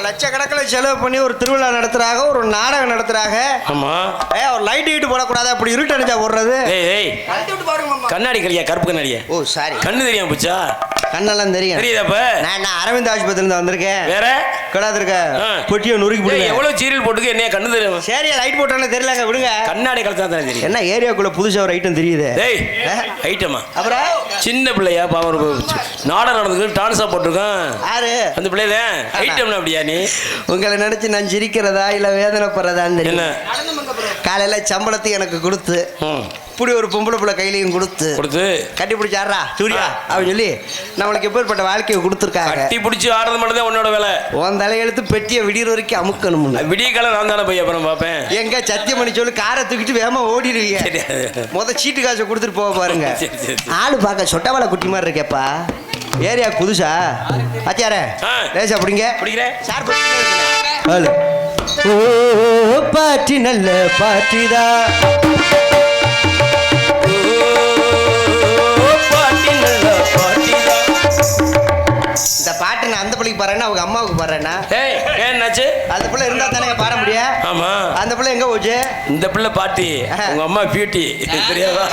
லட்சக்கணக்கில் செலவு பண்ணி ஒரு திருவிழா நடத்துறாங்க, ஒரு நாடகம் நடத்துறாங்க. ஆமா. ஒரு லைட் ஹீட் போடக்கூடாது, அப்படி இருட்டு அடிச்சா போடுறது. கண்ணாடி கலியா, கருப்பு கண்ணாடியா? ஓ சாரி, கண்ணு தெரியாம போச்சா? கண்ணெல்லாம் தெரியும். தெரியுதாப்ப? நான் அரவிந்த் ஆஸ்பத்திரியில வந்திருக்கேன். வேற கிடாது இருக்க பொட்டியை நுறுக்கி போடுங்க. எவ்வளவு சீரியல் போட்டுக்கு என்ன கண்ணு தெரியும்? சரி, லைட் போட்டானே தெரியலங்க, விடுங்க. கண்ணாடி கலத்தா தான் தெரியும். என்ன ஏரியாக்குள்ள புதுசா ஒரு ஐட்டம் தெரியுது. டேய் ஐட்டமா? அப்புறம் சின்ன பிள்ளையா பாவம், நாடகம் நடந்துக்கு டான்ஸா போட்டிருக்கான். யாரு அந்த பிள்ளைல ஐட்டம்னா? அப்படியா நீ? உங்களை நினைச்சு நான் சிரிக்கிறதா இல்ல வேதனைப்படுறதான்னு தெரியல. காலையில சம்பளத்தை எனக்கு கொடுத்து இப்படி ஒரு பொம்பளை பிள்ளை கையிலையும் கொடுத்து கட்டி பிடிச்சி ஆடுறா சூர்யா அப்படின்னு சொல்லி நம்மளுக்கு எப்பேற்பட்ட வாழ்க்கையை கொடுத்துருக்காங்க. கட்டி பிடிச்சி ஆடுறது மட்டும் தான் உன்னோட வேலை. உன் தலையெழுத்து பெட்டியை விடிய வரைக்கும் அமுக்கணும். விடிய காலம் நான் தானே போய் அப்புறம் பார்ப்பேன். எங்க சத்தியம் பண்ணி சொல்லி காரை தூக்கிட்டு வேகமா ஓடிடுவீங்க. சீட்டு காசை கொடுத்துட்டு போக பாருங்க. ஆளு பார்க்க சொட்டவாளை குட்டி மாதிரி இருக்கேப்பா. ஏரியா புதுசா அச்சாரே லேசா பிடிங்க. ஓ பாட்டி நல்ல பாட்டிதா, இந்த பாட்டு நான் அந்த பிள்ளைக்கு பாடுறேன்னா அவங்க அம்மாவுக்கு பாடுறேன்னா என்னாச்சு? அந்த பிள்ளை இருந்தா தானே பாட முடியும். ஆமா, அந்த பிள்ளை எங்க போச்சு? இந்த பிள்ளை பாட்டி, உங்க அம்மா பியூட்டி. தெரியாதா?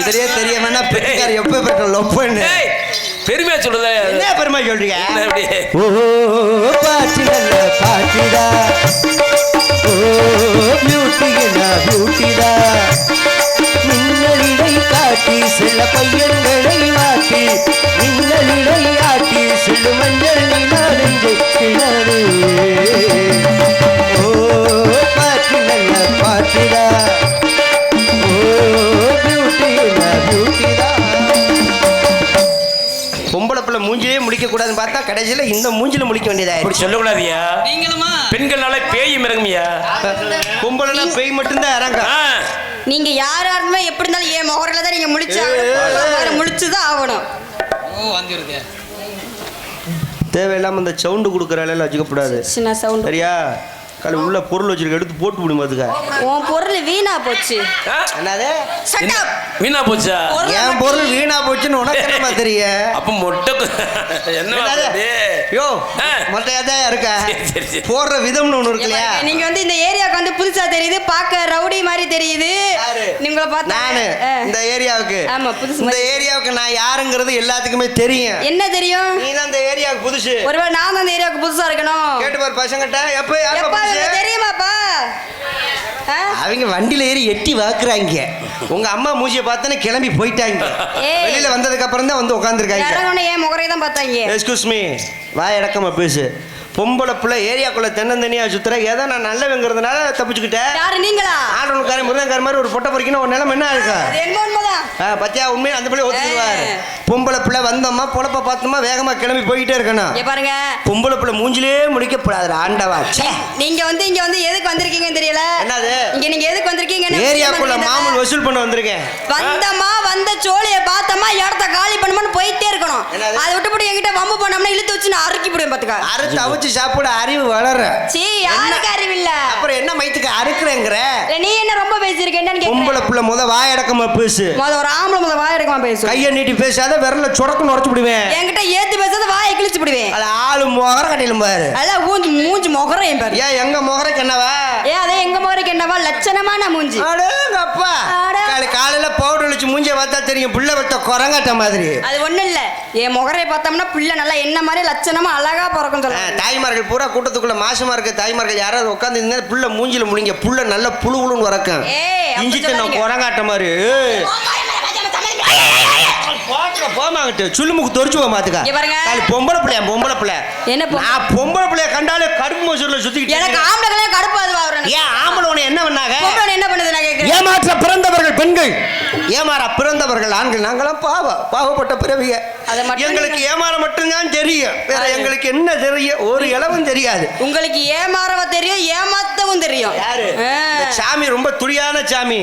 இதுலயே தெரியாமன்னா பெரியார் எப்ப லொப்பன்னு பெருமையா சொல்றத. என்ன பெருமை சொல்றீங்க? ஓ பாட்டி நல்ல பாட்டிடா, ஓ பியூட்டினா பியூட்டிடா, மின்னலிடை காட்டி சில பையன்களை மாட்டி, மின்னலிடை ஆட்டி சில மஞ்சள் நிலானெஞ்சை கிணறு. ஓ பாட்டி நல்ல பாட்டிடா, ஓ பியூட்டினா பியூட்டிடா. பொம்பளை பிள்ளை மூஞ்சிலே முடிக்க கூடாதுன்னு பார்த்தா கடைசியில இந்த மூஞ்சில முடிக்க வேண்டியதா. அப்படி சொல்லக்கூடாதியா? பெண்கள்னால பேயும் இறங்குமியா? பொம்பளைனா பேய் மட்டும்தான் இறங்க. நீங்க யாரா இருந்தா எப்படி இருந்தாலும் ஏன் முகரில தான் நீங்க முழிச்சுதான் ஆகணும். தேவையில்லாம இந்த சவுண்டு கொடுக்குற வேலையில வச்சுக்கப்படாது. சரியா? காலை உள்ள பொருள் வச்சிருக்க எடுத்து போட்டு விடுமா? அதுக்கு உன் பொருள் வீணா போச்சு. என்னது வீணா போச்சா? என் பொருள் வீணா போச்சுன்னு உனக்கு என்னமா தெரியும்? அப்ப மொட்டை என்ன யோ மொட்டையாதான் இருக்க போடுற விதம்னு ஒண்ணு இருக்கு இல்லையா? நீங்க வந்து இந்த ஏரியாவுக்கு வந்து புதுசா தெரியுது, பார்க்க ரவுடி மாதிரி தெரியுது. நீங்க பார்த்தா நானு இந்த ஏரியாவுக்கு, ஆமா புதுசு, இந்த ஏரியாவுக்கு நான் யாருங்கிறது எல்லாத்துக்குமே தெரியும். என்ன தெரியும்? நீ தான் இந்த ஏரியாவுக்கு புதுசு. ஒருவேளை நான் தான் இந்த ஏரியாவுக்கு புதுசா இருக்கணும். கேட்டு பாரு பசங்கிட்ட. எப்ப தெரியுமாப்பா? அவங்க வண்டியில ஏறி எட்டி வாக்குறாங்க. உங்க அம்மா மூஞ்சியை பார்த்தனே கிளம்பி போயிட்டாங்க. வெளியில வந்ததுக்கு அப்புறம் தான் வந்து உட்காந்துருக்காங்க. என் முகரை தான் பார்த்தாங்க. எக்ஸ்கியூஸ் மீ, வாய் அடக்கமா பேசு. பொம்பளை பிள்ளை ஏரியாக்குள்ள தென்னந்தனியா சுத்துற. ஏதோ நான் நல்லவங்கிறதுனால தப்பிச்சுக்கிட்டேன். யாரு நீங்களா? ஆடனுக்கார முருகன்கார மாதிரி ஒரு பொட்டை பொறிக்கணும். ஒரு நிலைமை என்ன இருக்கா? பத்தியா உண்மையை அந்த பிள்ளை ஒத்துக்குவாரு. பொம்பளை பிள்ளை வந்தோமா பொழப்ப பார்த்தோமா வேகமா கிளம்பி போயிட்டே இருக்கணும். பாருங்க, பொம்பளை பிள்ளை மூஞ்சிலே முடிக்கப்படாது. ஆண்டவா, நீங்க வந்து இங்க வந்து எதுக்கு வந்திருக்கீங்கன்னு தெரியல. என்னது இங்க நீங்க எதுக்கு வந்திருக்கீங்க? ஏரியாக்குள்ள மாமூல் வசூல் பண்ண வந்திருக்கேன். வந்தமா வந்த சோழிய பார்த்தமா இடத்த காலி பண்ணுமான்னு போயிட்டே இருக்கணும். அதை விட்டுப்படி என்கிட்ட வம்பு பண்ணோம்னா இழுத்து வச்சு நான் அறுக்கி போடுவேன். பாத்துக்க, அறுத்து அவிச்சு சாப்பிட அறிவு வளர. சீ, யாருக்கு அறிவு இல்ல? அப்புறம் என்ன மைத்துக்கு அறுக்குறேங்கற? நீ என்ன ரொம்ப பேசிருக்கேன்னு கேக்குறேன். பொம்பளை பிள்ளை முத வாய் அடக்கமா பேசு. முத ஒரு ஆம்பளை முத வாய் அடக்கமா பேசு. கையை நீட்டி பேசாத, விரல்ல சொடக்குன்னு உடைச்சு விடுவேன். என்கிட்ட ஏத்தி பேசாத, வாயை கிழிச்சு விடுவேன். அட ஆளு முகர கட்டிலும் பாரு. அட மூஞ்சி முகரையும் பாரு. ஏன் எங்க முகரைக்கு என்னவா? அதே எங்க முகரைக்கு என்னவா? லட்சணமான மூஞ்சி. அடேங்கப்பா, காலையில பவுடர் அடிச்சு மூஞ்சியை பார்த்தா தெரியும் புள்ள வச்ச குரங்காட்ட மாதிரி. அது ஒண்ணு இல்ல, என் முகரை பார்த்தோம்னா பிள்ளை நல்லா என்ன மாதிரி லட்சணமா அழகா பிறக்கும் சொல்லுங்க. தாய்மார்கள் பூரா கூட்டத்துக்குள்ள மாசமா இருக்க தாய்மார்கள் யாராவது உட்காந்து இருந்தா புள்ள மூஞ்சில முழிங்க, புள்ள நல்ல புழுன்னு வரக்கும். இஞ்சி தன்ன குரங்காட்ட மாதிரி. போமாங்கிட்டு சுள்ளுமுக்கு தொறிச்சு போ மாத்துக்க. பொம்பளை பிள்ளையா? பொம்பளை பிள்ளை என்ன? நான் பொம்பளை பிள்ளைய கண்டாலே கடுப்பு மசூர்ல சுத்திக்கிட்டு. எனக்கு ஆம்பளை கடுப்பாது. ஏன் ஆம்பளை உன்னை என்ன பண்ணாங்க? என்ன பண்ணுது நான் கேக்குறேன். ஏமாற்ற பிறந்தவர்கள் பெண்கள், ஏமாற பிறந்தவர்கள் ஆண்கள். நாங்களாம் பாவப்பட்ட பிறவிக. எங்களுக்கு ஏமாற மட்டும்தான் தெரியும், வேற எங்களுக்கு என்ன தெரியும்? ஒரு இளவும் தெரியாது. உங்களுக்கு ஏமாறவ தெரியும், ஏமாத்தவும் தெரியும். யாரு? சாமி ரொம்ப துடியான சாமி.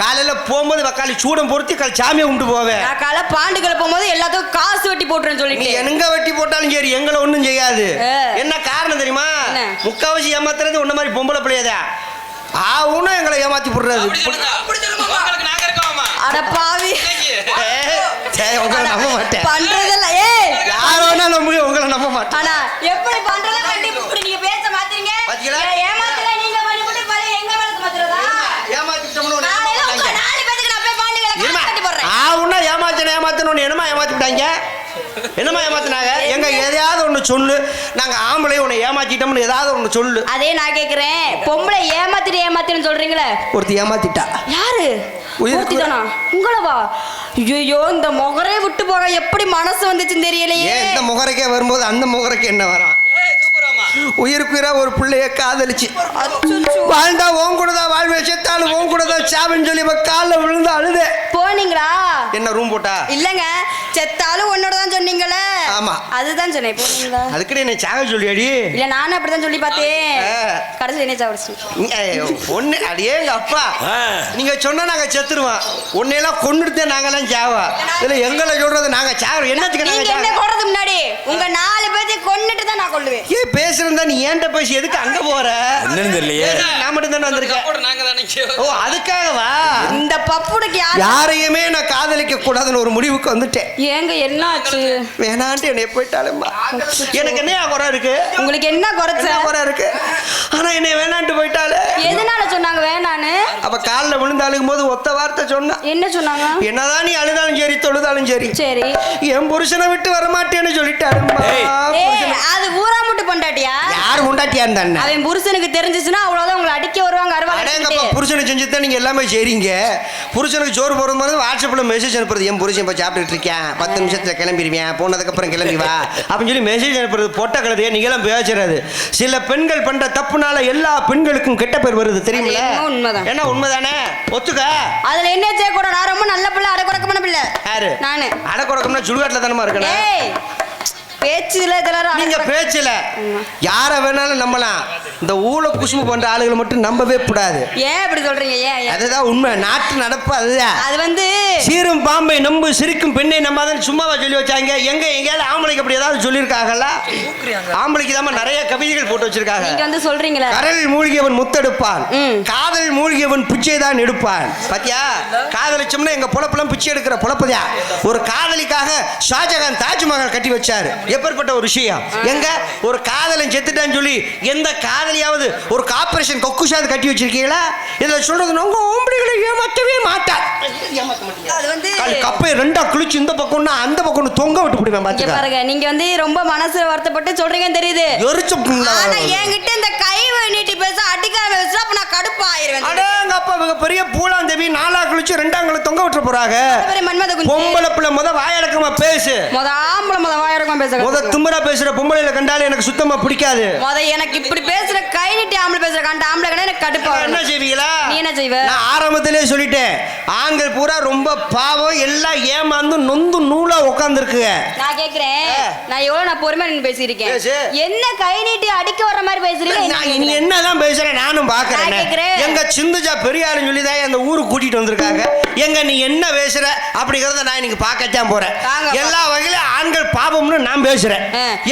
காலையில போகும்போது வக்காளி சூடம் பொருத்தி சாமியை கும்பிட்டு போவேன். காலை பாண்டுகளை போகும்போது எல்லாத்துக்கும் காசு வெட்டி போட்டுறேன்னு சொல்லி. நீ எங்க வெட்டி போட்டாலும் சரி, எங்களை ஒண்ணும் செய்யாது. என்ன காரணம் தெரியுமா? முக்காவாசி ஏமாத்துறது உன்ன மாதிரி பொம்பளை பிள்ளையதா. ஆவுன்னு எங்களை ஏமாத்தி போடுறது. அட பாவி, உங்களை நம்ப மாட்டேன். பண்றதெல்லாம் யாரோனா நம்புங்க, உங்களை நம்ப மாட்டேன். ஆனா எப்படி பண்றதெல்லாம் நீங்க ஏமாத்தணும் என்னமா ஏமாத்திட்டாங்க? என்னமா ஏமாத்தினாங்க? எங்க எதையாவது ஒண்ணு சொல்லு. நாங்க ஆம்பளை உன்னை ஏமாத்திட்டோம்னு ஏதாவது ஒண்ணு சொல்லு. அதே நான் கேக்குறேன், பொம்பளை ஏமாத்தின்னு சொல்றீங்களே, ஒருத்தி ஏமாத்திட்டா. யாரு? ஒருத்திதானா? உங்களவா? ஐயோ, இந்த முகரே விட்டு போக எப்படி மனசு வந்துச்சுன்னு தெரியலையே. இந்த முகரைக்கே வரும்போது அந்த முகரைக்கு என்ன வரும்? உயிருக்குயிரா ஒரு பிள்ளைய காதலிச்சு வாழ்ந்தா உன் கூட தான் வாழ்வே, செத்தாலும் உன் கூட தான் சாவின்னு சொல்லி காலில் விழுந்து அழுதே. போனீங்களா? என்ன ரூம் போட்டா? இல்லங்க, செத்தாலும் உன்னோட தான் சொன்னீங்களே. ஆமா, அதுதான் சொன்னேன். போனீங்களா? அதுக்கு என்ன சாக சொல்லியடி? இல்ல, நானும் அப்படிதான் சொல்லி பார்த்தேன். கடைசி என்ன சாவடிச்சு ஒண்ணு அடியே எங்க அப்பா. நீங்க சொன்னா நாங்க செத்துருவோம். உன்னையெல்லாம் கொண்டுட்டு நாங்கெல்லாம் சாவா. இல்ல எங்களை சொல்றது நாங்க சாகுறோம். என்னத்துக்கு நாங்க என்ன போறது? முன்னாடி உங்க 4 பேரை கொன்னுட்டு தான் நான் கொல்லுவேன். ஏன் பேசுறதா? நீ ஏன்ட்ட பேசி எதுக்கு அங்க போற? என்னன்னு தெரியலையே. நான் மட்டும் தானே வந்திருக்கேன். ஓ, அதுக்காகவா? இந்த பப்புடுக்கு யாரையுமே நான் காதலிக்க கூடாதுன்னு ஒரு முடிவுக்கு வந்துட்டேன். ஏங்க என்ன ஆச்சு? வேணான்ட்டு என்னை போயிட்டாலும்மா. எனக்கு என்ன குறை இருக்கு? உங்களுக்கு என்ன குறை இருக்கு? ஆனா என்னை வேணான்ட்டு போயிட்டாலே. எதனால சொன்னாங்க வேணான்னு? அப்ப காலில் விழுந்தாலும் போது ஒத்த வார்த்தை சொன்னா. என்ன சொன்னாங்க? என்னதான் நீ அழுதாலும் சரி தொழுதாலும் சரி, சரி என் புருஷனை விட்டு வரமாட்டேன்னு சொல்லிட்டாருமா. அது ஊரா முட்டு பொண்டாட்டியா? யார் பொண்டாட்டியா இருந்தா? அவன் புருஷனுக்கு தெரிஞ்சிச்சுன்னா அவ்வளவுதான் உங்களை அடிக்க வருவாங்க. அடேங்கப்பா, புருஷனுக்கு செஞ்சுதான் நீங்க எல்லாமே செய்றீங்க. புருஷனுக்கு சோறு போடுறது மாதிரி வாட்ஸ்அப்ல மெசேஜ் அனுப்புறது. என் புருஷன் இப்ப சாப்பிட்டுட்டு இருக்கேன், 10 நிமிஷத்துல கிளம்பிடுவேன், போனதுக்கு அப்புறம் கிளம்பி வா அப்படின்னு சொல்லி மெசேஜ் அனுப்புறது. பொட்ட கழுதையா நீங்க எல்லாம் பேசுறது. சில பெண்கள் பண்ற தப்புனால எல்லா பெண்களுக்கும் கெட்ட பேர் வருது தெரியுமில்ல? உண்மைதான். என்ன உண்மைதானே? ஒத்துக்க. அதுல என்ன செய்ய கூட? நான் ரொம்ப நல்ல பிள்ளை, அடக்குறக்கமான பிள்ளை. யாரு? நானு. அடக்குறக்கம்னா சுடுகாட்டுல தானமா இருக்கணும். பேச்சுல இதெல்லாம் நீங்க பேச்சுல யார வேணாலும் நம்பலாம். இந்த ஊழ குசும்பு பண்ற ஆளுகளை மட்டும் நம்பவே கூடாது. ஏன் அப்படி சொல்றீங்க? ஏன்? அதுதான் உண்மை. நாட்டு நடப்பு அதுதான். அது சீரும் பாம்பை நம்பு சிரிக்கும் பெண்ணை நம்பாதன்னு சும்மாவா சொல்லி வச்சாங்க? எங்கேயாவது ஆம்பளைக்கு அப்படி ஏதாவது சொல்லியிருக்காங்கல்ல? ஆம்பளைக்கு தான் நிறைய கவிதைகள் போட்டு வச்சிருக்காங்க. நீங்க சொல்றீங்களா? கடல் மூழ்கியவன் முத்தெடுப்பான், காதல் மூழ்கியவன் பிச்சை தான் எடுப்பான். பாத்தியா, காதலிச்சோம்னா எங்க பொழப்பெல்லாம் பிச்சை எடுக்கிற பொழப்பதா. ஒரு காதலிக்காக ஷாஜகான் தாஜ்மஹால் கட்டி வச்சாரு. எப்பேற்பட்ட ஒரு விஷயம். எங்க ஒரு காதலன் செத்துட்டான்னு சொல்லி எந்த காதலியாவது ஒரு கார்பரேஷன் கொக்குஷாவது கட்டி வச்சிருக்கீங்களா? இதுல சொல்றது உங்க ஓம்படிகளை ஏமாற்றவே மாட்டார். அது கப்பை ரெண்டா கிழிச்சு இந்த பக்கம்னா அந்த பக்கம் தொங்க விட்டு போடுவேன். பாருங்க, நீங்க ரொம்ப மனசு வருத்தப்பட்டு சொல்றீங்கன்னு தெரியுது. ஆனா என்கிட்ட இந்த கை நீட்டி பேச அடிக்காம பேச அப்ப நான் கடுப்பாயிருவேன். அடேங்கப்பா, இவங்க பெரிய பூலாந்தேவி 4 கிழிச்சு 2 தொங்க விட்டு போறாங்க. பொம்பளை பிள்ளை முத வாயடக்கமா பேசு. முத வாயடக்கமா பேச. முத திமிரா பேசுற பொம்பளையில கண்டாலே எனக்கு சுத்தமா பிடிக்காது. முத எனக்கு இப்படி பேசுற கை நீட்டி ஆம்பளை பேசுற கண்ட ஆம்பளை கண்டா எனக்கு கடுப்பா. என்ன செய்வீங்களா? நீ என்ன செய்வ? நான் ஆரம்பத்திலே சொல்லிட்டேன், ஆண்கள் பூரா ரொம்ப பாவம், எல்லாம் ஏமாந்து நொந்து நூலா உட்கார்ந்து இருக்குங்க. நான் கேக்குறேன், நான் பொறுமையா நின்னு பேசியிருக்கேன். என்ன கை நீட்டி அடிக்க வர மாதிரி பேசுறீங்க? நீ என்னதான் பேசுற நானும் பாக்குறேன். எங்க சிந்துஜா பெரியாருன்னு சொல்லிதான் அந்த ஊருக்கு கூட்டிட்டு வந்திருக்காங்க. எங்க நீ என்ன பேசுற அப்படிங்கறத நான் இன்னைக்கு பார்க்கத்தான் போறேன். எல்லா வகையிலும் ஆண்கள் பாவம்னு நான் பேசுறேன்.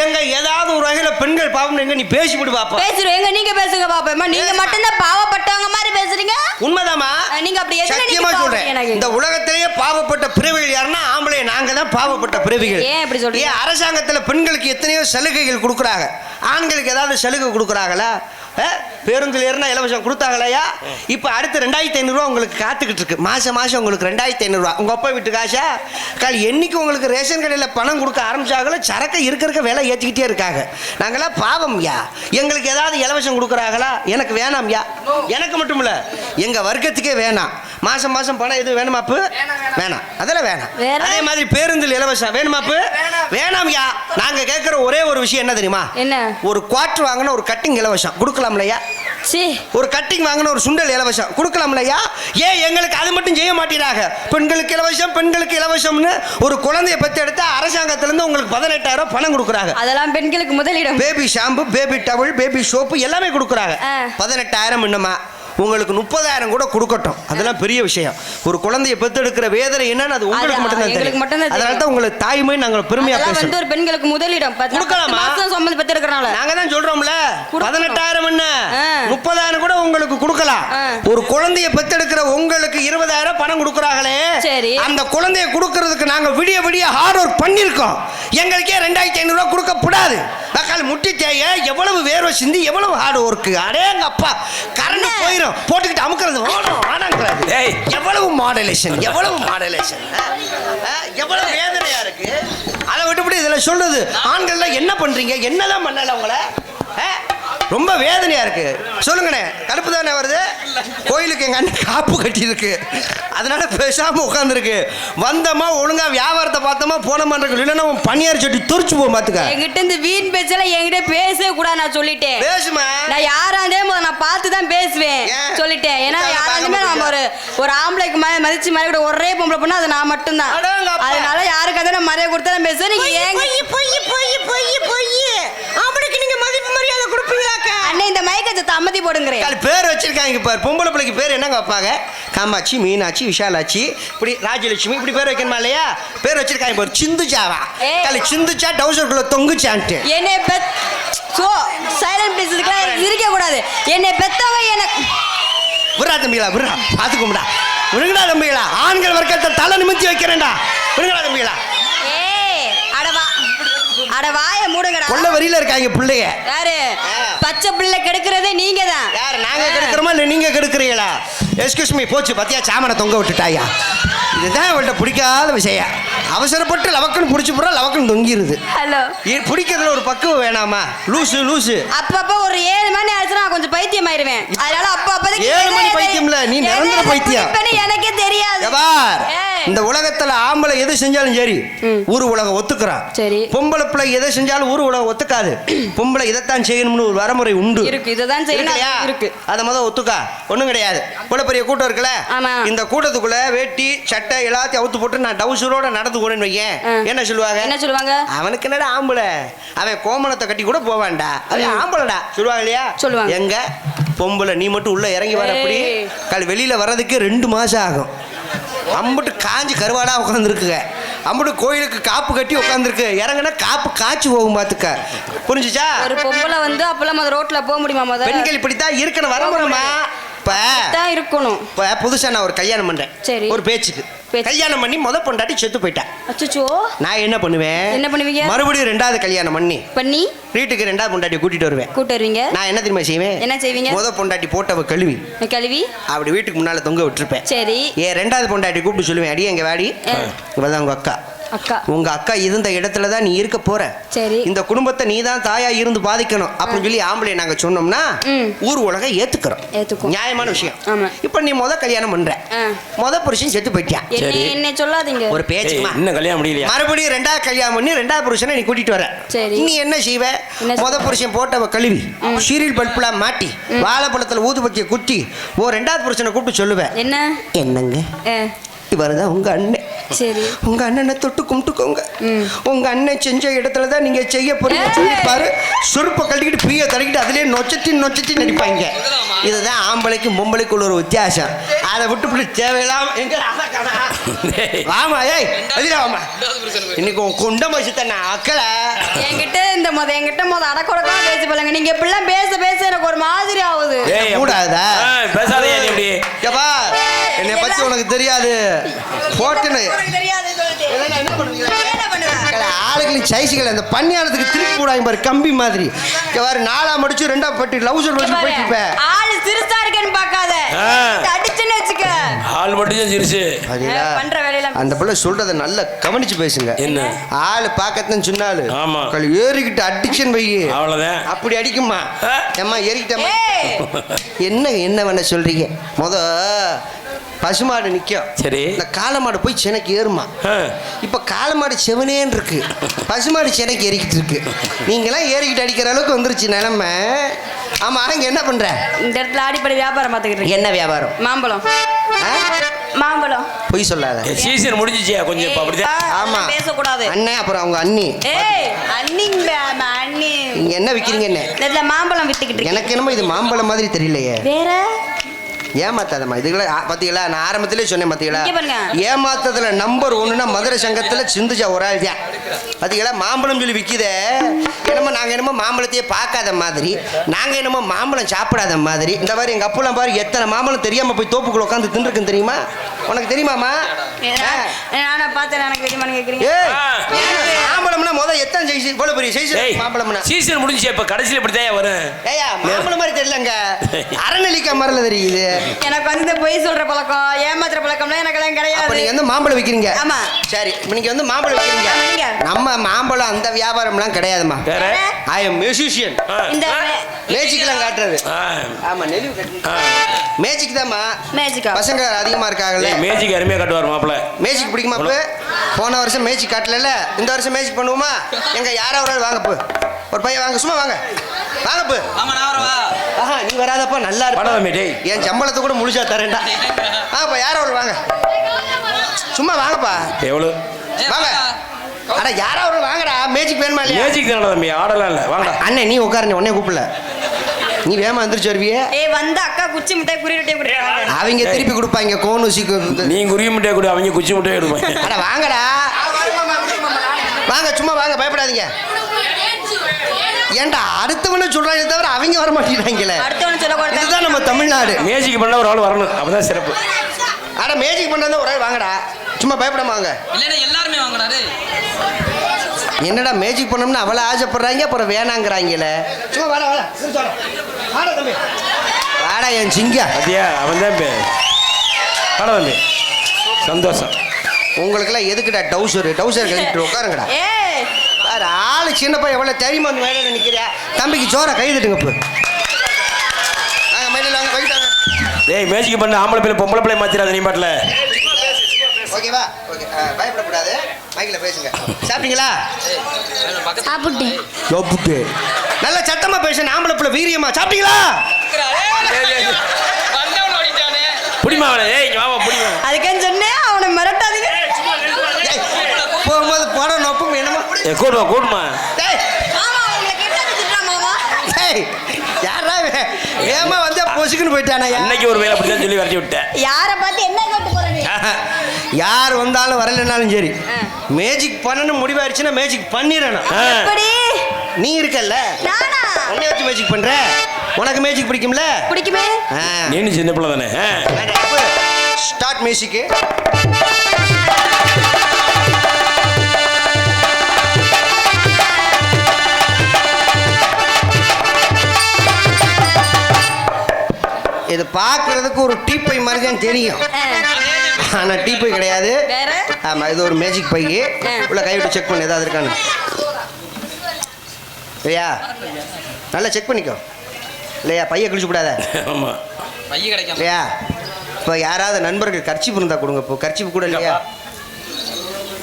எங்க ஏதாவது ஒரு வகையில பெண்கள் பாவம் எங்க நீ பேசி விடு பாப்பா. பேசுறேன். எங்க நீங்க பேசுங்க பாப்பா. நீங்க மட்டும் தான் பாவப்பட்டவங்க மாதிரி பேசுறீங்க. உண்மைதாமா? நீங்க அப்படி சத்தியமா சொல்றேன். இந்த உலகத்திலேயே பாவப்பட்ட பிறவிகள் யாருன்னா ஆம்பளை நாங்க தான் பாவப்பட்ட பிறவிகள். ஏன் அப்படி சொல்றீங்க? அரசாங்கத்துல பெண்களுக்கு எத்தனையோ சலுகைகள் கொடுக்குறாங்க. ஆண்களுக்கு ஏதாவது சலுகை கொடுக்குறாங்களா? பேருந்தில் ஏறினா இலவசம் கொடுத்தாங்களையா? இப்போ அடுத்து 2500 ரூபா உங்களுக்கு காத்துக்கிட்டு இருக்கு. மாசம் உங்களுக்கு 2500 ரூபா. உங்க அப்பா வீட்டு காசா? என்னைக்கு உங்களுக்கு ரேஷன் கடையில் பணம் கொடுக்க ஆரம்பிச்சாங்களோ சரக்கு இருக்க விலை ஏற்றிக்கிட்டே இருக்காங்க. நாங்களாம் பாவம்யா. எங்களுக்கு ஏதாவது இலவசம் கொடுக்குறாங்களா? எனக்கு வேணாம்யா. எனக்கு மட்டும் இல்லை, எங்க வர்க்கத்துக்கே வேணாம். மாசம் பணம் எதுவும் வேணுமாப்பு? வேணாம். அதெல்லாம் வேணாம். அதே மாதிரி பேருந்தில் இலவசம் வேணுமாப்பு? வேணாம்யா. நாங்க கேட்கிற ஒரே ஒரு விஷயம் என்ன தெரியுமா? என்ன? ஒரு குவார்டர் வாங்கின ஒரு கட்டிங் இலவசம் கொடுக்கலாம்லையா? ஒரு கட்டிங் வாங்கின ஒரு சுண்டல் இலவசம் கொடுக்கலாம்லையா? ஏன் எங்களுக்கு அது மட்டும் செய்ய மாட்டேறாங்க? பெண்களுக்கு இலவசம்னு ஒரு குழந்தைய பத்தி எடுத்தா அரசாங்கத்திலிருந்து உங்களுக்கு 18,000 பணம் கொடுக்குறாங்க. அதெல்லாம் பெண்களுக்கு முதலிடம். Baby shampoo, baby towel, baby soap எல்லாமே கொடுக்குறாங்க. 18,000 இன்னமா உங்களுக்கு 30,000 கூட கொடுக்கட்டும். அதெல்லாம் பெரிய விஷயம். ஒரு குழந்தையை பெத்தெடுக்கிற வேதனை என்னன்னு அது உங்களுக்கு மட்டும்தான் தெரியும். அதனால தான் உங்களுக்கு தாய்மை நாங்கள் பெருமையா பேசுறோம். ஒரு பெண்களுக்கு முதலிடம் கொடுக்கலாமா? சம்பந்தம் பெத்தெடுக்கறனால நாங்க தான் சொல்றோம்ல, 18,000 என்ன 30,000 கூட உங்களுக்கு கொடுக்கலாம். ஒரு குழந்தையை பெத்தெடுக்கிற உங்களுக்கு 20,000 பணம் கொடுக்குறாங்களே, அந்த குழந்தையை கொடுக்கறதுக்கு நாங்க விடிய ஹார்ட் ஒர்க் பண்ணிருக்கோம். எங்களுக்கே 2,500 ரூபாய் கொடுக்க கூடாது. முட்டி தேய எவ்வளவு வேர்வை சிந்தி எவ்வளவு ஹார்ட் ஒர்க். அடேங்கப்பா, கரண்ட் போயிரும். பிடிக்கிறோம் போட்டுக்கிட்டு அமுக்கிறது ஆனாங்கிறது. ஏய் எவ்வளவு மாடலேஷன் எவ்வளவு வேதனையா இருக்கு. அதை விட்டுவிட்டு இதில் சொல்றது ஆண்கள்லாம் என்ன பண்றீங்க, என்னதான் பண்ணல உங்களை? ரொம்ப வேதனையா இருக்கு. சொல்லுங்கண்ணே, கடுப்பு தானே வருது? கோயிலுக்கு எங்க அண்ணன் காப்பு கட்டி இருக்கு, அதனால பேசாம உட்காந்துருக்கு. வந்தமா ஒழுங்கா வியாபாரத்தை பார்த்தோமா போனமான்றது, இல்லைன்னா பனியார் சட்டி துரிச்சு போகும். பாத்துக்க, என்கிட்ட இந்த வீண் பேச்செல்லாம் என்கிட்ட பேசவே கூடாது. நான் சொல்லிட்டேன், பேசுமா. நான் யாராந்தே நான் பார்த்து தான் பேசுவேன் சொல்லிட்டேன். ஏன்னா யாராந்துமே நம்ம ஒரு ஆம்பளைக்கு மதிச்சு மதிக்க ஒரே பொம்பளை பொண்ணு அது நான் மட்டும்தான். அதனால யாருக்காவது நான் மரியாதை கொடுத்தா நான் பேசுவேன். நீங்க ஏங்க ஆம்பளைக்கு நீங்க மதிப்பு மரியாதை கொடுப்பீங்களாக்கா? அண்ணே இந்த மைக்கத்தை அம்மதி போடுங்கிறேன். பேர் வச்சிருக்காங்க பாரு, பொம்பளை பிள்ளைக்கு பேர் என்னங்க வைப்பாங்க? காமாட்சி, மீனாட்சி, விஷாலாட்சி, இப்படி ராஜலட்சுமி, இப்படி பேர் வைக்கணுமா இல்லையா? பேர் வச்சிருக்காங்க பாரு. சிந்துச்சாவா காலி சிந்துச்சா டவுசருக்குள்ள தொங்குச்சான்ட்டு என்னை சைலண்ட் பேசுறதுக்குலாம் இருக்க கூடாது. என்னை பெத்தவங்க எனக்கு விரா தம்பிகளா, விரா பாத்துக்கும்டா, விருங்கடா தம்பிகளா. ஆண்கள் வர்க்கத்தை தலை நிமித்தி வைக்கிறேன்டா, விருங்கடா தம்பிகளா. அட வாய மூடுங்கடா. கொள்ள வரியில இருக்காங்க பிள்ளைய. யாரு பச்சை பிள்ளை கெடுக்கிறதே நீங்க தான். யாரு நாங்க கெடுக்கிறோமா இல்ல நீங்க கெடுக்கிறீங்களா? எக்ஸ்கியூஸ் மீ, போச்சு பாத்தியா சாமனை தொங்க விட்டுட்டாயா? இதுதான் அவள்கிட்ட பிடிக்காத விஷயம். அவசரப்பட்டு லவக்குன்னு பிடிச்சி போறா, லவக்குன்னு தொங்கிருது. ஹலோ, பிடிக்கிறதுல ஒரு பக்குவம் வேணாமா? லூசு அப்பப்ப ஒரு 7 மணி ஆச்சுன்னா கொஞ்சம் பைத்தியம் ஆயிருவேன். அதனால அப்பப்ப 7 மணி பைத்தியம்ல, நீ நிரந்தர பைத்தியம். எனக்கே தெரியாது. இந்த உலகத்துல ஆம்பளை எது செஞ்சாலும் சரி ஊர் உலகம் ஒத்துக்கிறான். சரி, பொம்பளை பிள்ளை எதை செஞ்சாலும் ஊர் உலகம் ஒத்துக்காது. பொம்பளை இதைத்தான் செய்யணும்னு ஒரு வரமுறை உண்டு. இதுதான் செய்யணும் இருக்கு. அத முதல் ஒத்துக்கா ஒண்ணும் கிடையாது. இவ்வளவு பெரிய கூட்டம் இருக்குல்ல, இந்த கூட்டத்துக்குள்ள வேட்டி சட்டை எல்லாத்தையும் அவுத்து போட்டு நான் டவுசரோட நடந்து போறேன்னு வையேன், என்ன சொல்லுவாங்க? அவனுக்கு என்னடா ஆம்பளை, அவன் கோமணத்தை கட்டி கூட போவான்டா, அவன் ஆம்பளைடா சொல்லுவாங்க இல்லையா? சொல்லுவாங்க. எங்க பொம்பளை நீ மட்டும் உள்ள இறங்கி வர, அப்படி வெளியில வர்றதுக்கு 2 மாசம் ஆகும். அம்புட்டு காஞ்சி கருவாடா உட்காந்துருக்குங்க. அம்புட்டு கோயிலுக்கு காப்பு கட்டி உட்காந்துருக்கு. இறங்குனா காப்பு காய்ச்சி போகும். பாத்துக்க, புரிஞ்சுச்சா? ஒரு பொம்பளை அப்பெல்லாம் ரோட்ல போக முடியுமா? பெண்கள் இப்படித்தான் இருக்கணும், வரமுடியுமா? இருக்கணும். இப்ப புதுசா நான் ஒரு கல்யாணம் பண்றேன். சரி, ஒரு பேச்சுக்கு கல்யாணம் பண்ணி பொண்டாட்டி செத்து போயிட்டா. அச்சச்சோ, நான் என்ன பண்ணுவீங்க? மறுபடியும் 2வது கல்யாணம் பண்ணி வீட்டுக்கு 2வது பொண்டாட்டி கூட்டிட்டு வருவீங்க. நான் என்ன தெரியுமா செய்வேன்? பொண்டாட்டி போட்டவ கழுவி அப்படி வீட்டுக்கு முன்னால தொங்க விட்டுருப்பேன். சரி, 2வது பொண்டாட்டி கூப்பிட்டு சொல்லுவேன், அடி எங்க வாடி, இவதான் உங்க அக்கா. உங்க அக்கா இருந்த இடத்துல தான் நீ இருக்க போற. சரி, இந்த குடும்பத்தை நீ தான் தாயா இருந்து பாதிக்கணும் அப்படின்னு சொல்லி ஆம்பளை நாங்க சொன்னோம்னா ஊர் உலகம் ஏத்துக்கிறோம். நியாயமான விஷயம். இப்ப நீ கல்யாணம் பண்ற, புருஷன் செத்து போயிட்டான். என்ன சொல்லாதீங்க, ஒரு பேச்சு. இன்னும் கல்யாணம் முடியலையா? மறுபடியும் 2வது கல்யாணம் பண்ணி 2வது புருஷனை நீ கூட்டிட்டு வர. நீ என்ன செய்வ? புருஷன் போட்டவ கழுவி சீரியல் பல்புல மாட்டி வாழைப்பழத்துல ஊதுபத்திய குத்தி 2வது புருஷனை கூப்பிட்டு சொல்லுவேன், என்னங்க இவர்தான் உங்க அண்ணன். சரி, உங்க அண்ணனை தொட்டு கும்பிட்டுக்கோங்க. உங்க அண்ணன் செஞ்ச இடத்துல தான் நீங்க செய்ய போறீங்க சொல்லி பாரு. சுருப்பை கட்டிக்கிட்டு பீய தள்ளிக்கிட்டு அதுலயே நொச்சத்தி நடிப்பாங்க. இதுதான் ஆம்பளைக்கும் பொம்பளைக்குள்ள ஒரு வித்தியாசம். அதை விட்டு தேவையில்லாம எங்க வாமா, ஏய் வாமா, இன்னைக்கு உன் குண்டம் வச்சு தானே அக்கலை என்கிட்ட அடக்கொடக்கா பேசி போலங்க. நீங்க எப்படிலாம் பேச எனக்கு ஒரு மாதிரி ஆகுது. கூடாதா பேசாதே, என்னை பத்தி உனக்கு தெரியாது. ஆளுகளின் சைஸ்கள் அந்த பன்னியானத்துக்கு திருப்பி போடாங்க பாரு, கம்பி மாதிரி. 4ஆம் அடிச்சு 2ஆம் பட்டி லவுசர் வச்சு போயிட்டு இருப்பேன். ஆளு சிறுசா இருக்கேன்னு பார்க்காத, அடிச்சுன்னு வச்சுக்க. ஆள் மட்டும் சிறுசு பண்ற வேலையில அந்த பிள்ளை சொல்றத நல்லா கவனிச்சு பேசுங்க. என்ன ஆளு பார்க்கத்தான் சொன்னாலு ஏறிக்கிட்டு அடிக்ஷன் வை, அவ்வளவுதான். அப்படி அடிக்குமா? ஏம்மா ஏறிக்கிட்டேம்மா, என்ன பண்ண சொல்றீங்க? பசுமாடு நிற்கும். சரி, இந்த காளமாடு போய் செனைக்கு ஏறுமா. இப்போ காளமாடு செவனேன்னு இருக்கு, பசுமாடு செனைக்கு ஏறிக்கிட்டு இருக்கு. நீங்களாம் ஏறிக்கிட்டு அடிக்கிற அளவுக்கு வந்துருச்சு நிலைமை. ஆமா, இங்க என்ன பண்ற? இந்த இடத்துல ஆடிப்படை வியாபாரம் பார்த்துக்கிட்டு. என்ன வியாபாரம்? மாம்பழம். பொய் சொல்லாத, சீசன் முடிஞ்சிச்சியா கொஞ்சம். ஆமா, பேசக்கூடாது. அண்ணன் அப்புறம் அவங்க அண்ணி. அண்ணி நீங்க என்ன விக்கிறீங்க? என்ன மாம்பழம் வித்துக்கிட்டு? எனக்கு என்னமோ இது மாம்பழம் மாதிரி தெரியலையே. வேற ஏமாத்தாதம்மா. இதுகளை பார்த்தீங்களா, நான் ஆரம்பத்திலே சொன்னேன் பார்த்தீங்களா, ஏமாத்ததுல நம்பர் 1னா மதுரை சங்கத்தில் சிந்துஜா ஒரு ஆள் தான். பார்த்தீங்களா, மாம்பழம் சொல்லி விற்கிதே. என்னமோ நாங்கள் என்னமோ மாம்பழத்தையே பார்க்காத மாதிரி, நாங்கள் என்னமோ மாம்பழம் சாப்பிடாத மாதிரி. இந்த மாதிரி எங்கள் அப்பெல்லாம் பாரு எத்தனை மாம்பழம் தெரியாமல் போய் தோப்புக்குள்ள உட்காந்து தின்றுக்குன்னு தெரியுமா? உனக்கு தெரியுமாமா? மாம்பழம்னா முதல் எத்தனை எத்தனை சைஸ் இவ்வளவு பெரிய சைஸ் மாம்பழம்னா சீசன் முடிஞ்சு இப்ப கடைசியில இப்படிதான் வரும். ஏயா மாம்பழம் மாதிரி தெரியலங்க, அரைநெல்லிக்காய் மரல தெரியுது. எனக்கு வந்து இந்த பொய் சொல்ற பழக்கம் ஏமாத்துற பழக்கம்லாம் எனக்கெல்லாம் கிடையாது. அப்ப நீங்க வந்து மாம்பழம் விக்கிறீங்க? ஆமா. சரி, நீங்க வந்து மாம்பழம் விக்கிறீங்க. நம்ம மாம்பழம் அந்த வியாபாரம்லாம் கிடையாதுமா. I am musician. இந்த மேஜிக்லாம் காட்டுறது. ஆமா, நெல்லு மேஜிக் தான்மா. மேஜிக் பசங்க அதிகமா இருக்காங்கல்ல, மேஜிக் அருமையா காட்டுவார் மாப்பிள்ள. மேஜிக் பிடிக்குமா? போன வருஷம் மேஜிக் காட்டல, இந்த வருஷம் மேஜிக் பண்ணுவோமா? எங்க யாராவது வாங்க போ, ஒரு பையன் வாங்க, சும்மா வாங்க வாங்க போ. ஆஹா, நீ வராதப்பா நல்லா இருக்கு. என் சம்பளத்தை கூட முழுசா தரேன்டா. ஆப்பா யாராவது வாங்க, சும்மா வாங்கப்பா. எவ்வளவு வாங்க. அட யாராவது வாங்கடா, மேஜிக் வேணுமா இல்லையா? மேஜிக் தானடா தம்பி, ஆடலாம் இல்ல. வாங்கடா அண்ணே, நீ உட்காருங்க, உடனே கூப்பிடல. நீ வேமா எந்திரிச்சு வருவியே. வந்த அக்கா குச்சி மிட்டாய் குறி மிட்டாய் கொடுத்தாங்க. அவங்க திருப்பி கொடுப்பாங்க கோனுசிக்கு. நீ குறி மிட்டாய் கொடு, அவங்க குச்சி மிட்டாய் கொடுப்பாங்க. அட வாங்கடா வாங்க, சும்மா வாங்க, பயப்படாதீங்க. ஏன்டா அடுத்தவன சொல்றாங்க தவிர அவங்க வர மாட்டேங்கிறாங்களே. அடுத்தவன சொல்ல கூடாது. இதுதான் நம்ம தமிழ்நாடு. மேஜிக் பண்ண ஒரு ஆள் வரணும், அப்பதான் சிறப்பு. அட மேஜிக் பண்றதா ஒரு ஆள் வாங்கடா, சும்மா பயப்படாம வாங்க. இல்லனா எல்லாரும் வாங்கடாரு. என்னடா மேஜிக் பண்ணோம்னு அவளை ஆசைப்படுறாங்க, அப்புறம் வேணாங்கிறாங்களே. சும்மா வாடா வாடா வாடா தம்பி, வாடா என் சிங்கா. அத்தியா அவன் தான் வாடா தம்பி. சந்தோஷம். உங்களுக்கெல்லாம் எதுக்குடா டவுசர் கழிட்டு உட்காருங்கடா. வேற ஆளு சின்ன பையன் எவ்வளோ தெரியுமா வந்து மேலே நிற்கிறியா? தம்பிக்கு சோற கை தட்டுங்க இப்போ. நாங்கள் மேலே வாங்க, போயிட்டாங்க. ஏய், மேஜிக் பண்ண ஆம்பளை பிள்ளை பொம்பளை பிள்ளை மாத்திராத நீ பாட்டில். ஓகேவா? ஓகே, பயப்படக்கூடாது, மைக்கில் பேசுங்க. சாப்பிட்டீங்களா? சாப்பிட்டு நல்ல சத்தமாக பேச. ஆம்பளை பிள்ளை வீரியமா சாப்பிட்டீங்களா? புடிமா அவனை. ஏய் வாமா புடிமா. அதுக்கேன்னு சொன்னேன், அவனை மிரட்டாதீங்க. போகும்போது படம் நோப்பும் என்னமா கூடுமா. யாரா ஏமா வந்து பொசுக்குன்னு போயிட்டானா? இன்னைக்கு ஒரு வேலை அப்படிதான் சொல்லி வரட்டி விட்டேன். யாரை பார்த்து என்ன கேட்டு போறீங்க? யார் வந்தாலும் வரலனாலும் சரி, மேஜிக் பண்ணணும் முடிவாயிருச்சுன்னா மேஜிக் பண்ணிடணும். எப்படி? நீ இருக்கல்ல, உன்னை வச்சு மேஜிக் பண்ற, உனக்கு மேஜிக் பிடிக்கும்ல? பிடிக்குமே. நீ சின்ன பிள்ளை தானே. Start music. இது பார்க்கறதுக்கு ஒரு டீப்பை மாதிரி தான் தெரியும், ஆனால் டீப்பை கிடையாது. ஆமாம், இது ஒரு மேஜிக் பை. உள்ள கை விட்டு செக் பண்ணு ஏதாவது இருக்கான்னு. இல்லையா? நல்லா செக் பண்ணிக்கோ. இல்லையா? பையை கிழிச்சு விடாத. ஆமாம், பைய கிடைக்கும் இல்லையா? இப்போ யாராவது நண்பர்கள் கர்ச்சிப்பு இருந்தால் கொடுங்க. இப்போ கர்ச்சிப்பு கூட இல்லையா?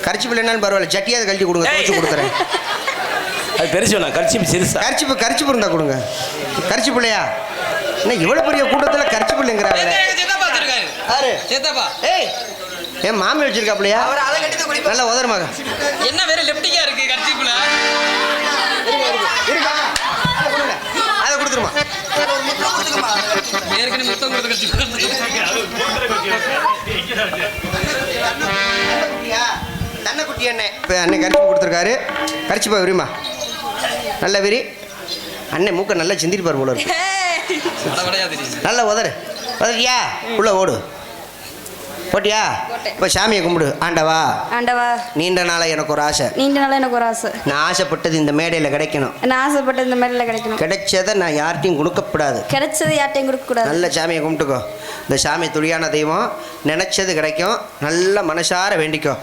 கர்ச்சிப்பு இல்லைன்னாலும் பரவாயில்ல, ஜட்டியாவது கழிச்சு கொடுங்க, துவச்சி கொடுத்துறேன். அது பெருசு வேணா, கர்ச்சிப்பு சிறுசா. கர்ச்சிப்பு இருந்தால் கொடுங்க. கர்ச்சிப்பு இல்லையா? என்ன இவ்வளோ பெரிய கூட்டத்தில் கர்ச்சிப்பு இல்லைங்கிறாங்களே. ஏய், என் மாமி வச்சிருக்காப்லையா? நல்லா உதரமாக. என்ன வேற லெப்டிக்கா இருக்கு கர்ச்சிப்புல? அதை கொடுத்துருமா. ஏற்கனவே முத்தம் கொடுத்து கர்ச்சிப்பு. தன்னை குட்டி அண்ணன் இப்போ அண்ணன் கரிச்சி கொடுத்துருக்காரு. கரிச்சிப்பா விரிமா, நல்ல விரி. அண்ணன் மூக்க நல்லா சிந்திருப்பார் போல இருக்கு. நல்லா உதறியா, உள்ள ஓடு. போட்டியா? இப்போ சாமியை கும்பிடு. ஆண்டவா, ஆண்டவா, நீண்ட நாளா எனக்கு ஒரு ஆசை. நான் ஆசைப்பட்டது இந்த மேடையில் கிடைக்கணும். கிடைச்சதை நான் யார்ட்டையும் கொடுக்கப்படாது. நல்ல சாமியை கும்பிட்டுக்கோ. இந்த சாமி துளியான தெய்வம், நினைச்சது கிடைக்கும். நல்ல மனசார வேண்டிக்கோ.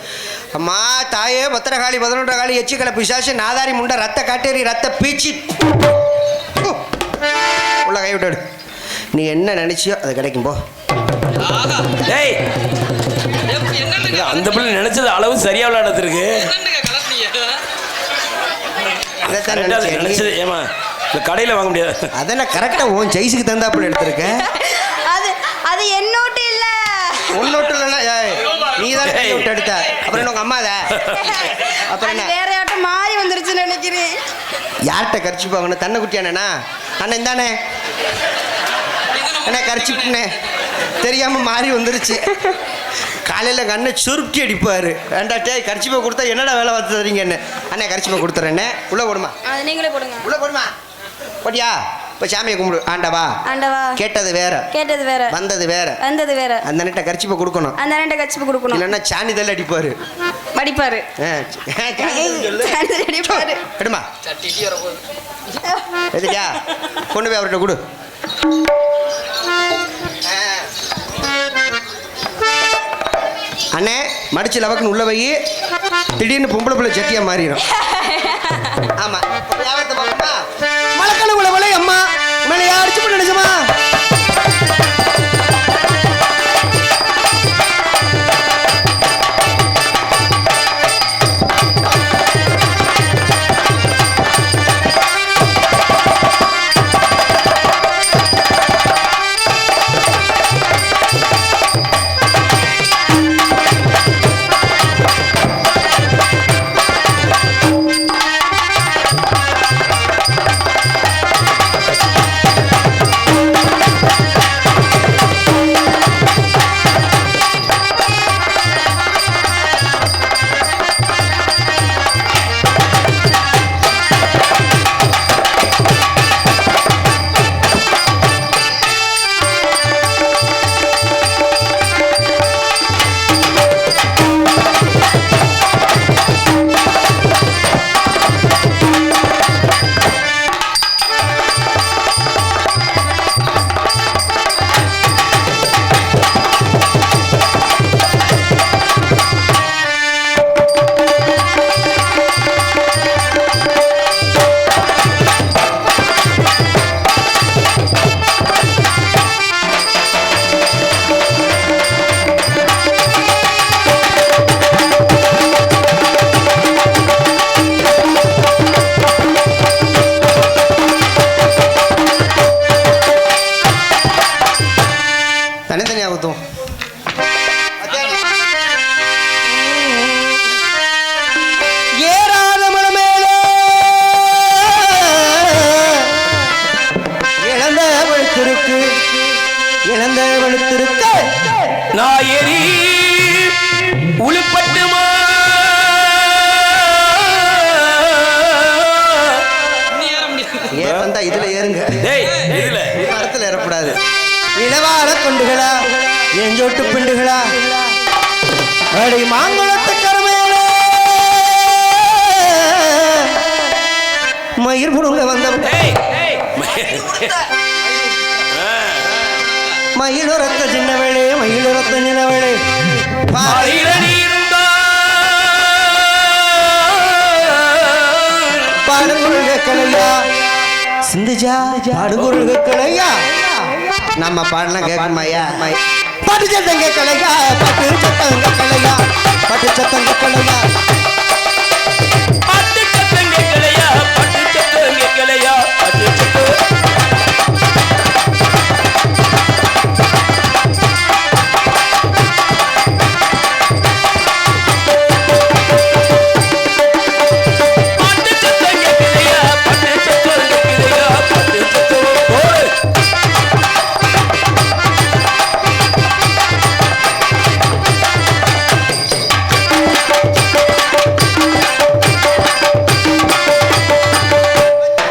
அம்மா தாயே, பத்திரகாளி, 11 காளி, எச்சிக்கலை பிசாசு, நாதாரி முண்டை, ரத்த காட்டேரி, ரத்த பீச்சி, உள்ள கை விட்டு. நீ என்ன நினைச்சியோ அது கிடைக்கும். போ. அந்த பிள்ளை நினைச்சது அளவு சரியா விளையாடுறதுக்கு. நினைச்சது ஏமா கடையில் வாங்க முடியாது. அதெல்லாம் கரெக்டா உன் சைஸுக்கு தந்தாப்புல எடுத்திருக்கேன். அது என்னோட்டு இல்ல, உன்னோட்டு இல்லைன்னா நீ தான் விட்டு எடுத்த. அப்புறம் என்ன உங்க அம்மா தான்? அப்புறம் என்ன வேற யார்ட்ட மாறி வந்துருச்சுன்னு நினைக்கிறேன். யார்கிட்ட கரிச்சு போகணும்? தன்னை குட்டி அண்ணனா? அண்ணன் தானே அண்ணே, கரிச்சிப்புண்ணே தெரியாம மாறி வந்துருச்சு. காலையில் கண்ணை சுருக்கி அடிப்பாரு. வேண்டாட்டே கரிச்சிப்பை கொடுத்தா என்னடா வேலை பார்த்து தரீங்க என்ன? அண்ணே கரிச்சிப்பை கொடுத்துறேன்னே. உள்ள போடுமா, நீங்களே போடுங்க. உள்ள போடுமா. போட்டியா? இப்போ சாமியை கும்பிடு. ஆண்டவா, ஆண்டவா, கேட்டது வேற, வந்தது வேற. அந்த நெட்டை கரிச்சிப்பை கொடுக்கணும். இல்லைன்னா சாணி தள்ளி அடிப்பாரு. படிப்பாரு படிப்பாரு எடுமா சட்டி வர போகுது. எதுக்கா கொண்டு போய் அவர்கிட்ட கொடு அண்ணே மடிச்சு லவக்குன்னு உள்ள வை திடீர்னு பொம்பளை பிள்ளை சட்டியா மாறிடும் ஆமா மழைக்கால உள்ள விலை அம்மா மேலே அடிச்சு போட்டு நினைச்சமா தனித்தனியாக ஊற்றும் ஏறாத மலை மேலே இழந்த வெளுத்திருக்கு இழந்த வெளுத்திருக்கு நான் எரி உளிப்பட்டுமா இன்னும் ஏற முடியாது. ஏன் வந்தா இதுல ஏறுங்க டேய் இதுல மரத்தில் ஏறக்கூடாது இளவார கொண்டுகளா எஞ்சோட்டு பிண்டுகளா அடி மாங்குளத்து கருமையிலே மயிர் புடுங்க வந்த டேய் மயிலுரத்த சின்னவளே மயிலுரத்த சின்னவளே பாயிரணி இருந்தா பாடுகுருக கலையா சிந்துஜா பாடுகுருக கலையா நம்ம பாடலாம் கேட்கணுமாயா பாட்டு சத்தங்க கலையா பாட்டு சத்தங்க கலையா பாட்டு சத்தங்க கலையா பட்டு சத்தங்க கிளையா பட்டு சத்தங்க கிளையா பட்டு சத்தம் பட்டு சத்தங்க கிளையா பட்டு சத்தங்க கிளையா பட்டு சத்தம் ஓடு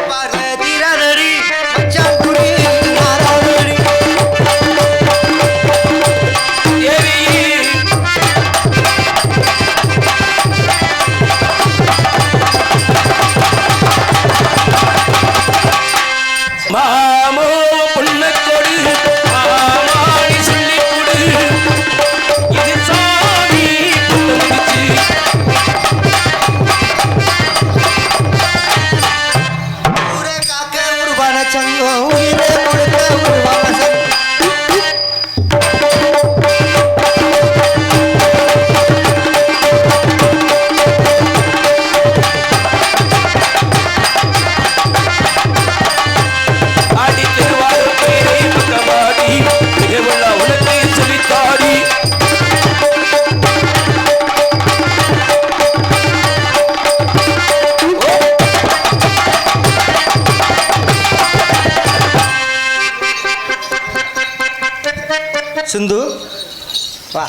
பார்வதிரதரி மச்சான் குடி நாராவரி தேவி மாமோ புன்னக்கொடு மாமாடி சொல்லி கொடு இது சாமி புத்தமிச்சு ஊரே காக்க உருவான சங்கம் உயிரே முழுக்க உருவான சங்கம் ஆடி திருவாரூர் பேரை பக்கமாடி மிகவுள்ள உனக்கு சொல்லித்தாடி சிந்து வா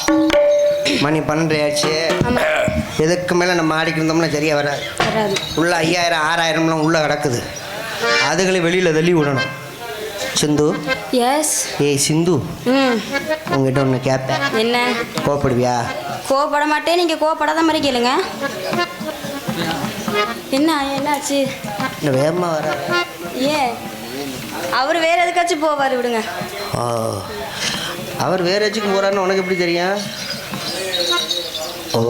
மணி 12 ஆயிடுச்சு எதுக்கு மேலே நம்ம ஆடிக்கிட்டு இருந்தோம்னா சரியா வராது வராது உள்ள 5000 6000லாம் உள்ள கிடக்குது அதுகளை வெளியில் தள்ளி விடணும் சிந்து எஸ் ஏய் சிந்து ம் உங்ககிட்ட ஒன்று கேட்பேன் என்ன கோப்படுவியா கோவப்பட மாட்டேன், நீங்க கோவப்படாத மாதிரி கேளுங்க. என்னாச்சு? இல்லை வேகமா வர. ஏன் அவர் வேற எதுக்காச்சும் போவார், விடுங்க. ஓ, அவர் வேற எதுக்கு போறான்னு உனக்கு எப்படி தெரியும்? ஓ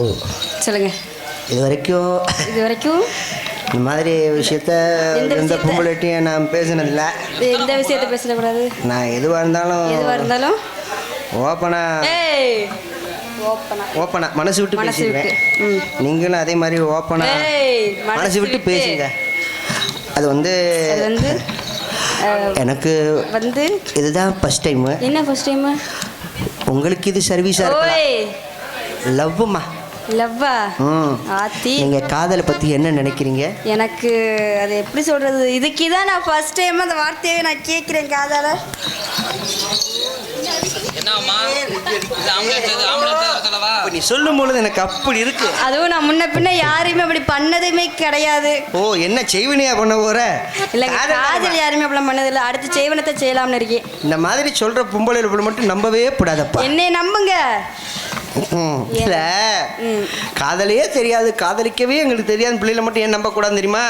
சொல்லுங்க. இது வரைக்கும் இந்த மாதிரி விஷயத்த எந்த பொம்பளைட்டையும் நான் பேசினதில்லை. இந்த விஷயத்த பேசக்கூடாது. நான் எதுவாக இருந்தாலும் ஓப்பனா மனசு விட்டு பேசிடுவேன். நீங்களும் அதே மாதிரி ஓப்பனா மனசு விட்டு பேசுங்க. அது வந்து எனக்கு இதுதான் ஃபர்ஸ்ட் டைம். என்ன ஃபர்ஸ்ட் டைம்? உங்களுக்கு இது சர்வீஸா இருக்கு. லவ்மா லவ்வா? ஆத்தி, நீங்க காதலை பத்தி என்ன நினைக்கிறீங்க? எனக்கு அது எப்படி சொல்றது, இதுக்கு தான் நான் ஃபர்ஸ்ட் டைம் அந்த வார்த்தையை நான் கேட்கிறேன். காதல நீ சொல்லும் பொழுது எனக்கு அப்படி இருக்கு. அதுவும் நான் முன்ன பின்ன யாரையுமே அப்படி பண்ணதுமே கிடையாது. ஓ, என்ன செய்வனையா பண்ண போற? இல்ல, காதல் யாருமே அப்படி பண்ணதில்லை. அடுத்து செய்வனத்தை செய்யலாம்னு இருக்கேன். இந்த மாதிரி சொல்ற பொம்பளை மட்டும் நம்பவே கூடாதப்பா. என்னை நம்புங்க. இல்ல, காதலையே தெரியாது, காதலிக்கவே எங்களுக்கு தெரியாது பிள்ளைல மட்டும் ஏன் நம்ப கூடாது தெரியுமா?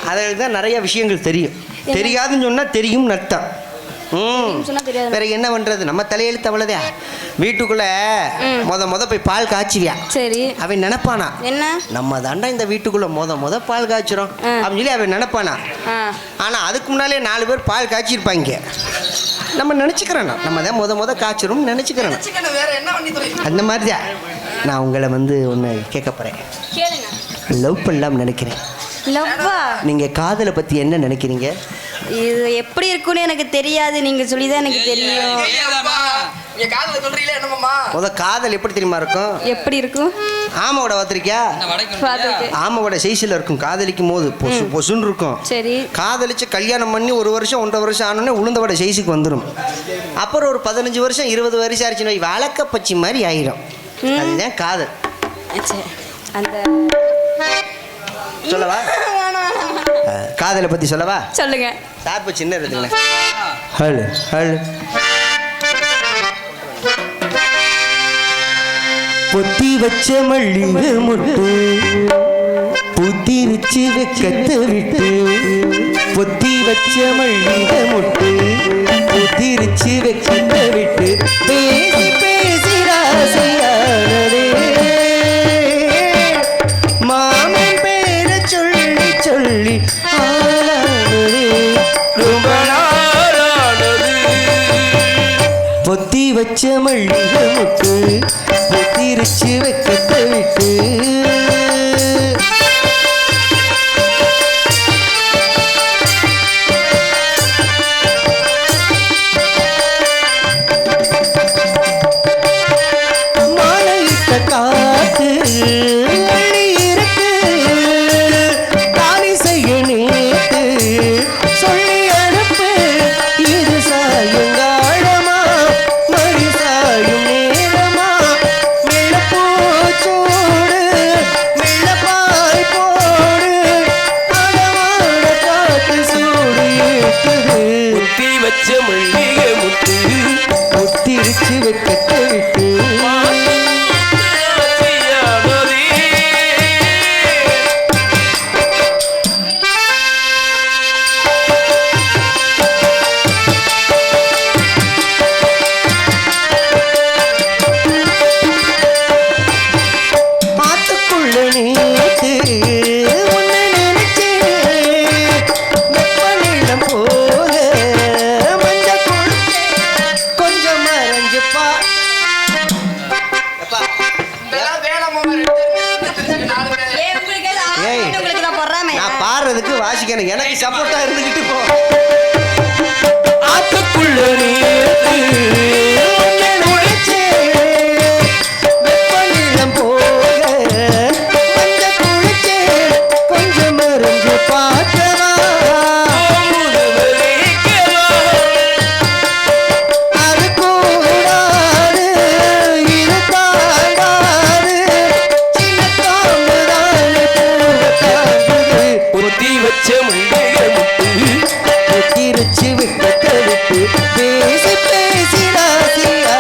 அதில் தான் நிறைய விஷயங்கள் தெரியும். தெரியாதுன்னு சொன்னா தெரியும் அர்த்தம். வேற என்ன பண்றது, நம்ம தலையெழுத்து அவ்வளவுதான். வீட்டுக்குள்ள முத போய் பால் காய்ச்சுவியா? சரி. அவன் நினைப்பானா என்ன, நம்ம தாண்டா இந்த வீட்டுக்குள்ள முத பால் காய்ச்சுறோம் அப்படின்னு சொல்லி அவன் நினைப்பானா. ஆனா அதுக்கு முன்னாலே 4 பேர் பால் காய்ச்சிருப்பாங்க. நம்ம நினைச்சுக்கிறோம் நம்ம தான் முத காய்ச்சிரும் நினைச்சுக்கிறோம். அந்த மாதிரிதான் நான் உங்களை ஒன்று கேட்க போறேன். லவ் பண்ணலாம் நினைக்கிறேன். நீங்க காதலை பத்தி என்ன நினைக்கிறீங்க? இது எப்படி இருக்குன்னு எனக்கு தெரியாது, நீங்க சொல்லிதான் எனக்கு தெரியும். முத காதல் எப்படி தெரியுமா இருக்கும்? எப்படி இருக்கும்? ஆமாவோட பார்த்திருக்கியா? ஆமாவோட சைஸ்ல இருக்கும். காதலிக்கும் போது பொசுன்னு இருக்கும். சரி. காதலிச்சு கல்யாணம் பண்ணி 1 வருஷம் 1.5 வருஷம் ஆனோடனே உளுந்தவோட சைஸுக்கு வந்துடும். அப்புறம் ஒரு 15 வருஷம் 20 வருஷம் ஆச்சுன்னா வழக்க பச்சி மாதிரி ஆயிரும். அதுதான் காதல். அந்த சொல்லவா? காதலை பத்தி சொல்லவா? சொல்லுங்க. சாப்பு சின்ன இருக்குல்ல. Hello hello. பொத்தி வச்ச மல்லிகை முட்டு புத்திருச்சு வெக்கத்தை விட்டு. பொத்தி வச்ச மல்லிகை முட்டு புத்திருச்சு வெக்கத்தை விட்டு. பேசி பேசி ராசியானதே மாமன் பேரை சொல்லி சொல்லி ரொம்ப நாளானது. பொத்தி வச்ச மல்லிகை முட்டு புத்திருச்சு வெக்கத்தை விட்டு. மாலையிட்ட காத்து சொல்லி அனுப்பு. இது சாயங்காலமா மணி சாயும் நேரமா? வெள்ளப்பூச்சோடு வெள்ளப்பாய் போடு அடவாட காத்து சூடு ஏற்றுது. முத்தி வச்ச மல்லிகை முத்து முத்திருச்சு வெக்கத்தை விட்டு. பாடுறதுக்கு வாசிக்கணும், எனக்கு சப்போர்ட்டா இருந்துகிட்டு போ. ஆத்துக்குள்ள வெப்பநிலம் போக மஞ்ச குளிச்சே கொஞ்சம் மறைஞ்சு பார்க்கவா? அது கூடாது இது தாண்டாது சின்ன தாண்டுதானே பூவத்தாங்குது. பொத்தி வச்ச மல்லிகை முத்து புத்திருச்சு வெக்கத்தை விட்டு. பேசி பேசி ராசியா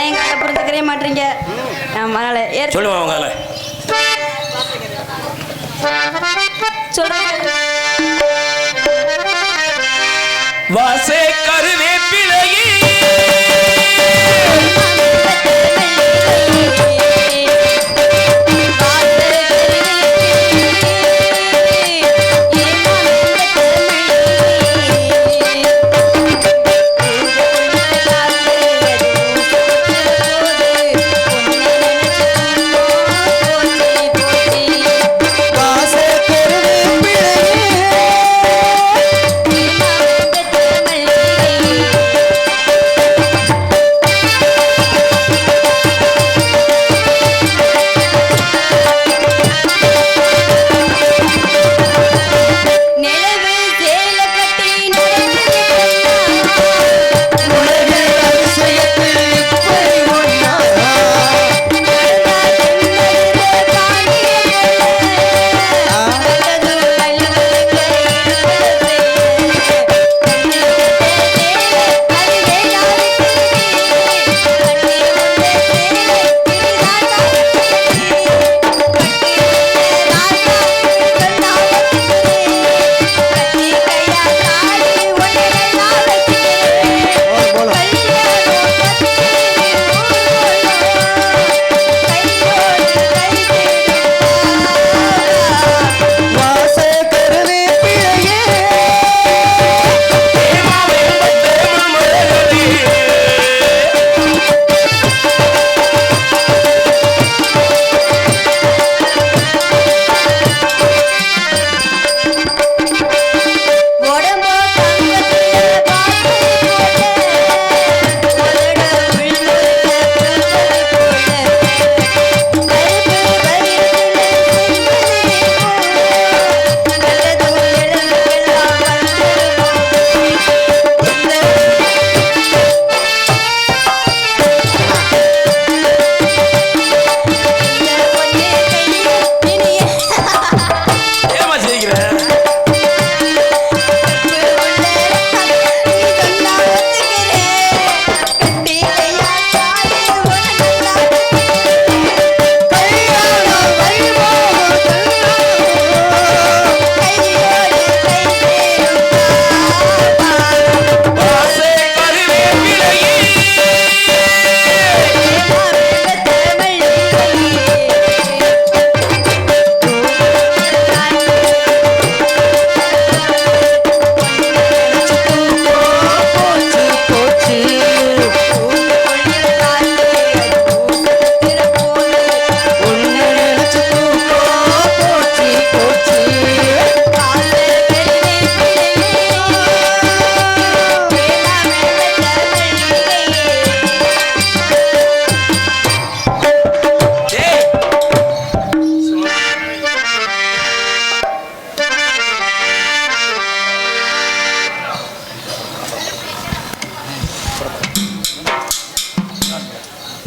என் கதை புரிஞ்சுக்கவே மாட்டீங்க. அதனால சொல்லுவாங்க அவங்களால சொல்றேன். வாசே கருவேப்பிலையே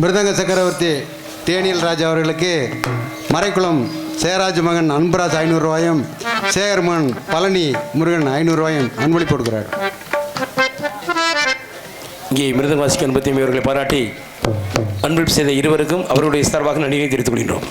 மிருதங்க சக்கரவர்த்தி தேனியல் ராஜா அவர்களுக்கு மறைக்குளம் சேராஜ் மகன் அன்பராஜ் 500 ரூபாயும் சேகர் மகன் பழனி முருகன் 500 ரூபாயும் அன்பளிப்பு கொடுக்கிறார். இங்கே மிருதங்க வாசிக்க அனுபவத்தை இவர்களை பாராட்டி அன்பளிப்பு செய்த இருவருக்கும் அவருடைய சார்பாக நன்றியை தெரிவித்துக் கொள்கின்றோம்.